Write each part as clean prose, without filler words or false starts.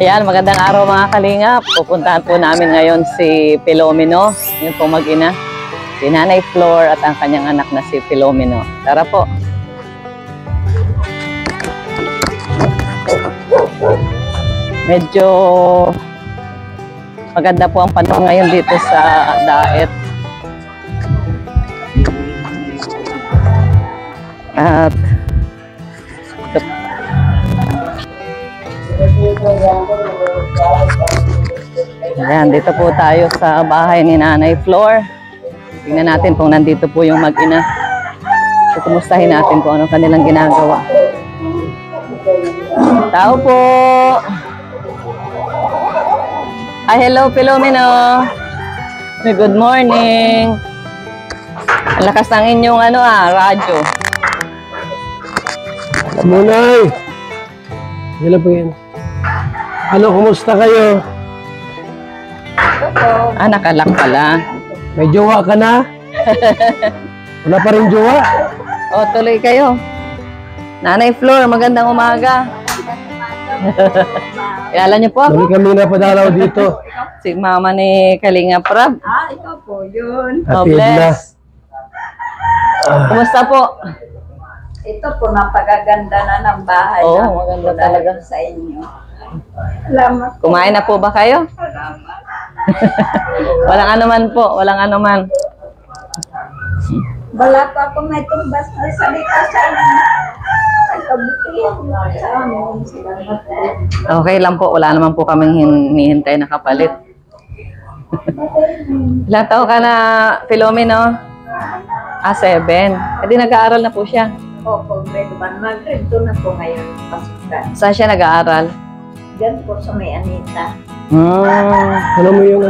Ayan, magandang araw mga kalingap. Pupuntahan po namin ngayon si Filomeno, yung po mag-ina. Si Nanay Flor at ang kanyang anak na si Filomeno. Tara po. Medyo maganda po ang panahon ngayon dito sa Daet. At ayan, dito po tayo sa bahay ni Nanay Flor. Tingnan natin kung nandito po yung mag-ina. So, kumustahin natin kung ano kanilang ginagawa. Tao po! Ay, hello Filomeno! Good morning! Ang lakas ng inyong radyo. Munay! Hello po yan. Ano, kumusta kayo? Nakalak pala. May jowa ka na? Wala pa rin jowa? O, tuloy kayo. Nanay Flor, magandang umaga. Kilala niyo po ako? Muli kami napadalaw dito. Si mama ni Kalinga Prab. Ikaw po yun. Oh, Ate Edna. bless. Kumusta po? Ito po, napakaganda na ng bahay. Oo, namin maganda po dahil talaga. sa inyo. Salamat po. Kumain na po ba kayo? Salamat. Walang anuman po, walang anuman. Wala pa ako may tumbas na salita sa inyo. Nagkabutihan mo sa amin. Salamat po. Okay lang po, wala naman po kaming hinihintay na kapalit. Ilang taon ka na, Filomeno? 7. E di nag-aaral na po siya. Opo, grade 1. Mag-grade 2 na po ngayon. Pasukan. Saan siya nag-aaral? Diyan po sa may Anita. Ano mo yung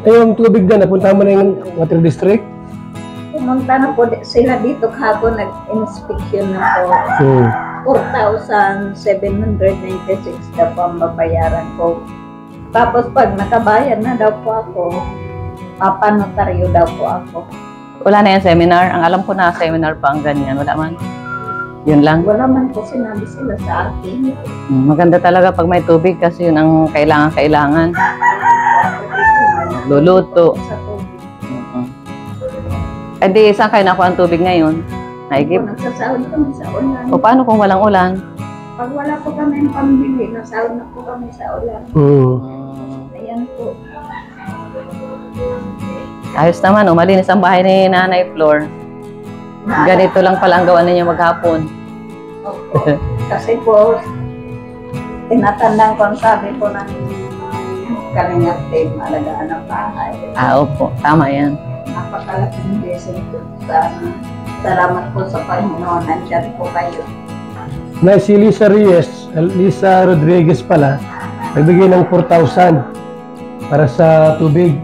yung tubig na, napunta mo na yung water district? Pumunta na po sila dito kahapon. Nag-inspection na po. 4,796 na po ang babayaran ko. Tapos pag nakabayad na daw po ako, papanotaryo daw po ako. Wala na yung seminar. Ang alam ko na seminar pa ang ganyan. Wala man. Yun lang. Wala man po sinabi sila sa akin. Maganda talaga pag may tubig kasi yun ang kailangan. Luluto. Sa tubig. Eh di, saan kayo nakuha ang tubig ngayon? Naigib? Kung nagsasahod kami sa ulan. O paano kung walang ulan? Pag wala po kami pambili, nasahod na po kami sa ulan. Ayan po. Ayos naman, malinis ang bahay ni Nanay Flor. Ganito lang pala ang gawa ninyo maghapon. Opo. Kasi po, tinatandang ko ang sabi po ng Kalinga team, alagaan ng bahay. Opo, tama yan. Napakalaking blessing po. Salamat po sa Panginoon. Nandiyan po kayo. Na si Lisa Reyes, Lisa Rodriguez pala, nagbigay ng 4,000 para sa tubig.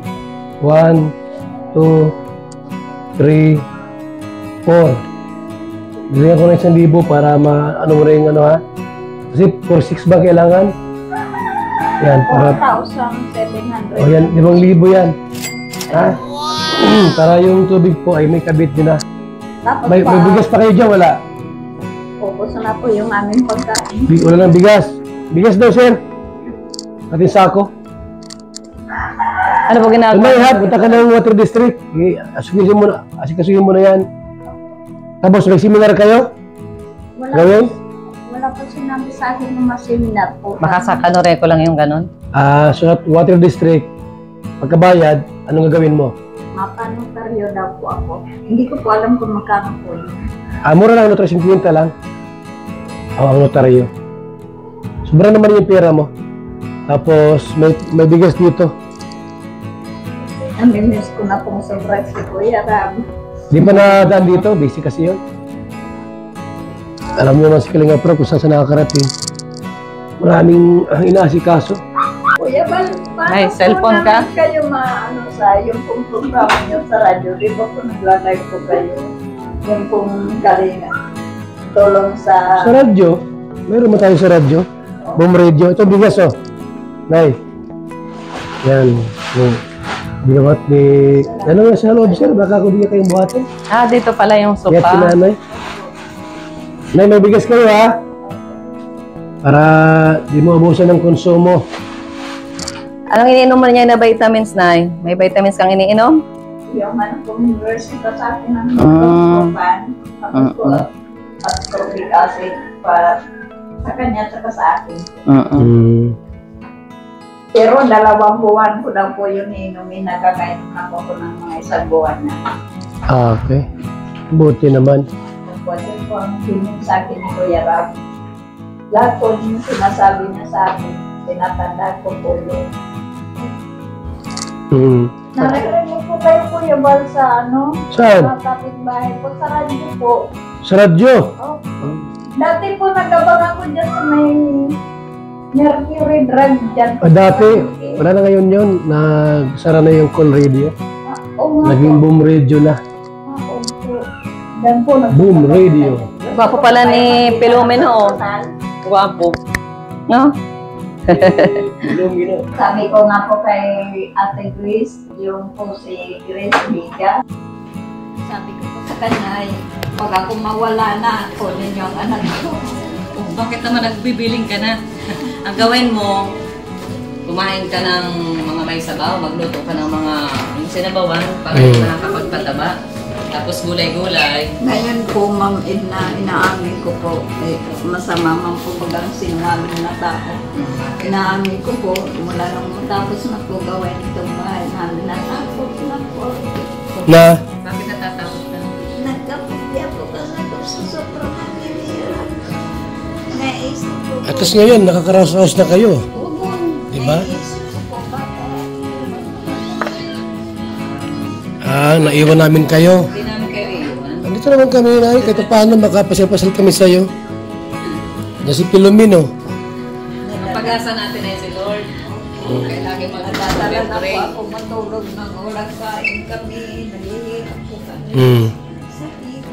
1, 2, 3, 4. Bigyan ko ng 1,000 para ano mo rin ha? Kasi 4,600 ba kailangan? Yan, para 4,700. o yan, 5,000 yan. Ha? Para yung tubig po ay may kabit din na. Tapos May bigas pa kayo dyan, wala? Ubos na po yung aming pagkain. Wala ng bigas. Bigas daw, sir. Ating sako. Ano po ginagawa? May ha, punta ka ng water district. Asikasuhin mo na yan. Tapos may seminar kayo? Gawin? Wala po sinabi sa akin ng seminar po. Baka sa kanore ko lang yung ganun. So at water district, pagkabayad, anong gagawin mo? Mapanotaryo daw po ako. Hindi ko po alam kung magkano po yun. Mura lang, nutrition pinta lang. Ang notaryo. Sobra naman yung pera mo. Tapos may bigas dito. Namimiss ko na pong sobra si Kuya Ram. Di pa nadaan dito, busy kasi yun. Alam mo naman si Kalinga Pro kung saan sa nakakarating. Maraming inaasikaso. Kuya, paano May cellphone ka? kayo sa yung pong programa niyo sa radyo? Di ba po nag-live po kayo? Yung pong Kalinga. Tulong sa... Sa radyo, meron mo tayo sa radyo. Boom radio. Ito bigas Nay. Yan. Binawat ni... Ano nga sa loob, sir? Baka ko di kayong buhatin. Dito pala yung Yan si sopa. nanay. Nay, may bigas kayo ha? para di mo abusan ng konsumo. Anong iniinom mo niya na vitamins, Nay? May vitamins kang iniinom? Yung ano po, university sa akin ng Mm. pan, tapos po, ascorbic acid para sa kanya at sa akin. Mm. Pero 2 buwan ko daw po yun inumin, nakakainom na po ko ng mga 1 buwan na. Okay. Buti naman. Tapos yun po ang hiling sa akin ni Kuya Rab. Lahat po yung sinasabi niya sa akin, tinatanda ko po yun. Mm. Narinig po kayo Kuya Bal sa ano? Saan? Sa kapitbahay po, sa radyo po. Sa radyo. Oh. Dati po nagabang ako dyan sa may mercury drug dyan. Dati, wala na ngayon yun. Nagsara na yung call radio. Oo nga Naging po. boom radio na. Oo po. Dyan po. Boom radio. Gwapo pala ni Pilomeno, oh. Gwapo. No? Sabi ko nga po kay Ate Grace, yung po si Grace Liga. Sabi ko po sa kanya, ay, pag ako mawala na, kunin yung anak ko. Bakit naman nagbibiling ka na? Ang gawin mo, kumain ka ng mga may sabaw, magluto ka ng mga yung sinabawan para nakakapagpataba. Tapos gulay-gulay. Ngayon po, Ma'am Edna, inaamin ko po, masama man po bagang sinungaling na tao. Inaamin ko po, mula nung matapos na po gawain itong bahay namin, natakot na po. Na? Bakit natatakot ka? Nagkapupya po kasi ako sa sobrang nanginira. Naisip ko po. At tapos ngayon, nakakaraos-raos na kayo. Oo, Diba? naisip ko po baka. Naiwan namin kayo. Hindi namin kayo iiwan. Andito naman kami na kahit paano makapasal-pasal kami sa'yo. Na si Pilomino. Ang pag-asa natin ay si Lord. Kaya lagi Nadadala na po mag-pray. ako matulog ng walang kain kami. Nalihirap po kami. Mm. Sakit,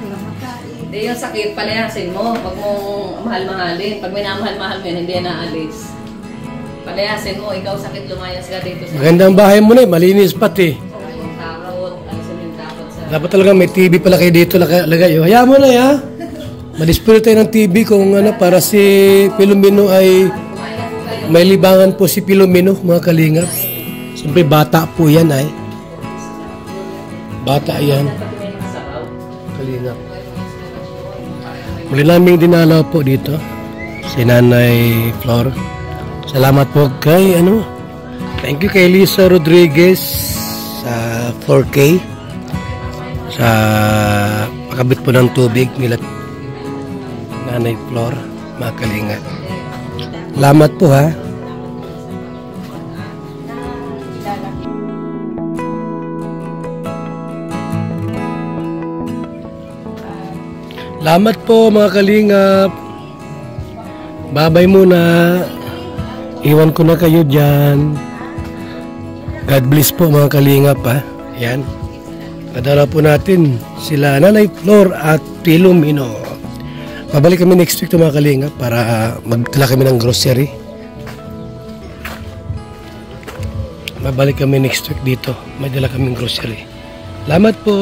wala makain. Hindi yung sakit, palayasin mo. Huwag mong mahal-mahalin. Pag minamahal-mahal mo yan, hindi yan naalis. Palayasin mo, ikaw sakit lumayas ka dito sa Magandang bahay mo na malinis pati. yung takot. Alisin mo yung takot sa... Dapat talaga may TV pala kayo dito lagay. Hayaan mo na ya. Madispure tayo ng TV kung ano para si Pilomino ay Kumain na po kayo. may libangan po si Pilomino, mga kalingap. Siyempre bata po yan ay. Bata yan. Dapat may mga sabaw. Kalingap. Muli namin dinalaw po dito si Nanay Flor. Salamat po kay thank you kay Lisa Rodriguez sa 4K sa pakabit po ng tubig nila Nanay Flor, mga kalingap. Salamat po ha. Salamat po mga kalingap. Babay muna. Iwan ko na kayo dyan. God bless po mga kalingap ha. Yan. Padala po natin sila Nanay Flor at Pilomino. Babalik kami next week to mga kalingap para magdala kami ng grocery. Babalik kami next week dito. May dala kaming grocery. Salamat po.